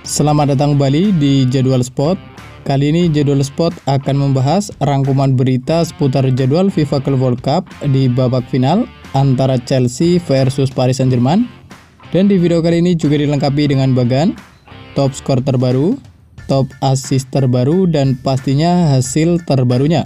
Selamat datang kembali di Jadwal Sport. Kali ini Jadwal Sport akan membahas rangkuman berita seputar jadwal FIFA Club World Cup di babak final antara Chelsea versus Paris Saint-Germain. Dan di video kali ini juga dilengkapi dengan bagan top skor terbaru, top assist terbaru, dan pastinya hasil terbarunya.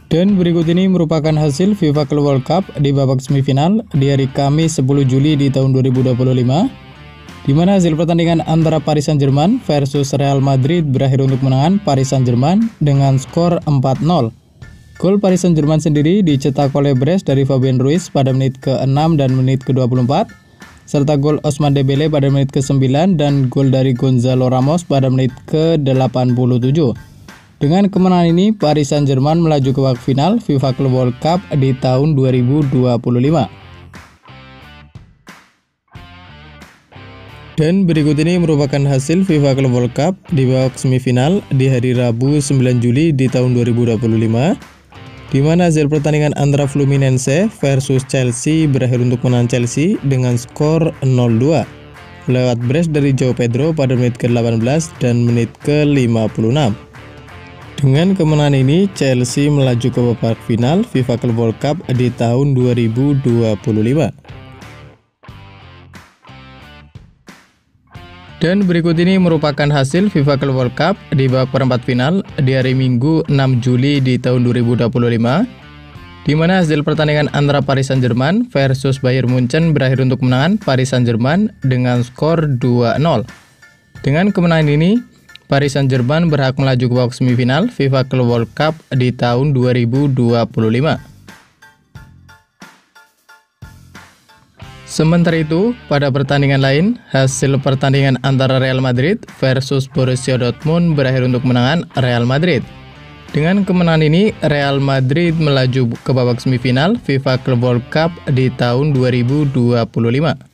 Dan berikut ini merupakan hasil FIFA Club World Cup di babak semifinal di hari Kamis 10 Juli di tahun 2025, di mana hasil pertandingan antara Paris Saint-Germain versus Real Madrid berakhir untuk kemenangan Paris Saint-Germain dengan skor 4-0. Gol Paris Saint-Germain sendiri dicetak oleh Brest dari Fabian Ruiz pada menit ke-6 dan menit ke-24, serta gol Ousmane Dembélé pada menit ke-9 dan gol dari Gonzalo Ramos pada menit ke-87. Dengan kemenangan ini, Paris Saint-Germain melaju ke babak final FIFA Club World Cup di tahun 2025. Dan berikut ini merupakan hasil FIFA Club World Cup di babak semifinal di hari Rabu 9 Juli di tahun 2025, di mana hasil pertandingan antara Fluminense versus Chelsea berakhir untuk kemenangan Chelsea dengan skor 0-2 lewat Brest dari João Pedro pada menit ke-18 dan menit ke-56. Dengan kemenangan ini, Chelsea melaju ke babak final FIFA Club World Cup di tahun 2025. Dan berikut ini merupakan hasil FIFA Club World Cup di babak perempat final di hari Minggu 6 Juli di tahun 2025, di mana hasil pertandingan antara Paris Saint-Germain versus Bayern Munchen berakhir untuk kemenangan Paris Saint-Germain dengan skor 2-0. Dengan kemenangan ini, Paris Saint-Germain berhak melaju ke babak semifinal FIFA Club World Cup di tahun 2025. Sementara itu, pada pertandingan lain, hasil pertandingan antara Real Madrid versus Borussia Dortmund berakhir untuk kemenangan Real Madrid. Dengan kemenangan ini, Real Madrid melaju ke babak semifinal FIFA Club World Cup di tahun 2025.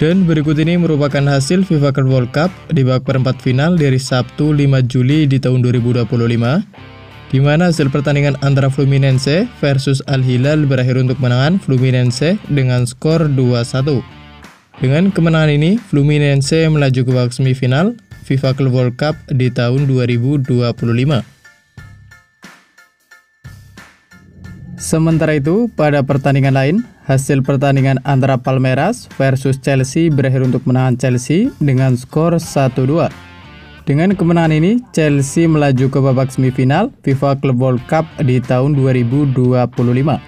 Dan berikut ini merupakan hasil FIFA Club World Cup di babak perempat final dari Sabtu 5 Juli di tahun 2025, di mana hasil pertandingan antara Fluminense versus Al Hilal berakhir untuk kemenangan Fluminense dengan skor 2-1. Dengan kemenangan ini, Fluminense melaju ke babak semifinal FIFA Club World Cup di tahun 2025. Sementara itu, pada pertandingan lain, hasil pertandingan antara Palmeiras versus Chelsea berakhir untuk kemenangan Chelsea dengan skor 1-2. Dengan kemenangan ini, Chelsea melaju ke babak semifinal FIFA Club World Cup di tahun 2025.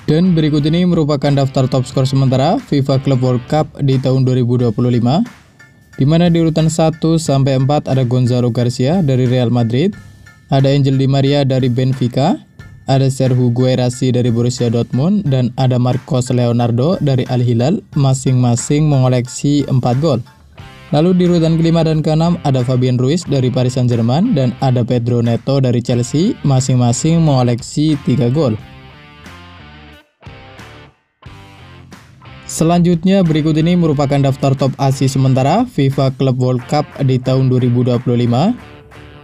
Dan berikut ini merupakan daftar top skor sementara FIFA Club World Cup di tahun 2025, di mana di urutan 1 sampai 4 ada Gonzalo Garcia dari Real Madrid, ada Angel Di Maria dari Benfica, ada Serhou Guirassy dari Borussia Dortmund, dan ada Marcos Leonardo dari Al Hilal, masing-masing mengoleksi 4 gol. Lalu di urutan kelima dan keenam ada Fabian Ruiz dari Paris Saint-Germain dan ada Pedro Neto dari Chelsea, masing-masing mengoleksi 3 gol. Selanjutnya berikut ini merupakan daftar top assist sementara FIFA Club World Cup di tahun 2025,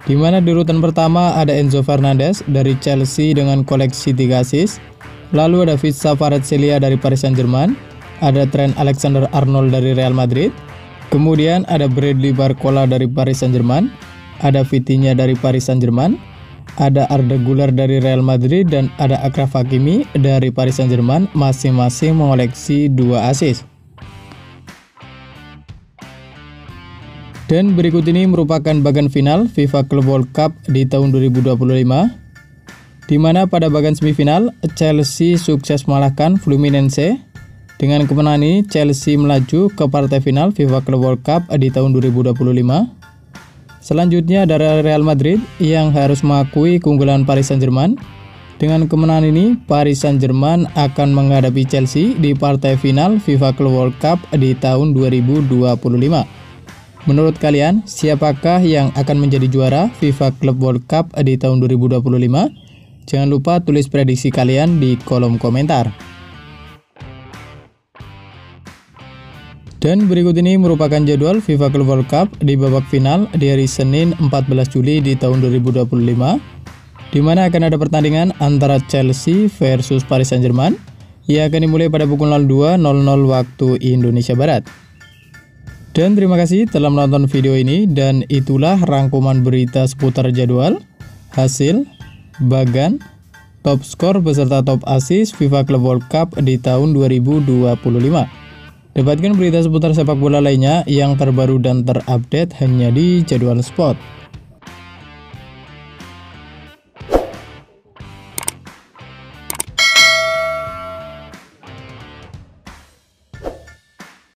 di mana di urutan pertama ada Enzo Fernandez dari Chelsea dengan koleksi 3 assist, lalu ada Vica Kvaratskhelia dari Paris Saint-Germain, ada Trent Alexander-Arnold dari Real Madrid, kemudian ada Bradley Barcola dari Paris Saint-Germain, ada Vitinha dari Paris Saint-Germain, ada Arda Güler dari Real Madrid, dan ada Achraf Hakimi dari Paris Saint-Germain, masing-masing mengoleksi 2 assist. Dan berikut ini merupakan bagan final FIFA Club World Cup di tahun 2025, di mana pada bagan semifinal Chelsea sukses mengalahkan Fluminense. Dengan kemenangan ini, Chelsea melaju ke partai final FIFA Club World Cup di tahun 2025. Selanjutnya ada Real Madrid yang harus mengakui keunggulan Paris Saint-Germain. Dengan kemenangan ini, Paris Saint-Germain akan menghadapi Chelsea di partai final FIFA Club World Cup di tahun 2025. Menurut kalian, siapakah yang akan menjadi juara FIFA Club World Cup di tahun 2025? Jangan lupa tulis prediksi kalian di kolom komentar. Dan berikut ini merupakan jadwal FIFA Club World Cup di babak final di hari Senin 14 Juli di tahun 2025, di mana akan ada pertandingan antara Chelsea versus Paris Saint-Germain yang akan dimulai pada pukul 02.00 waktu Indonesia Barat. Dan terima kasih telah menonton video ini, dan itulah rangkuman berita seputar jadwal, hasil, bagan, top skor beserta top assist FIFA Club World Cup di tahun 2025. Dapatkan berita seputar sepak bola lainnya yang terbaru dan terupdate hanya di Jadwal Sport.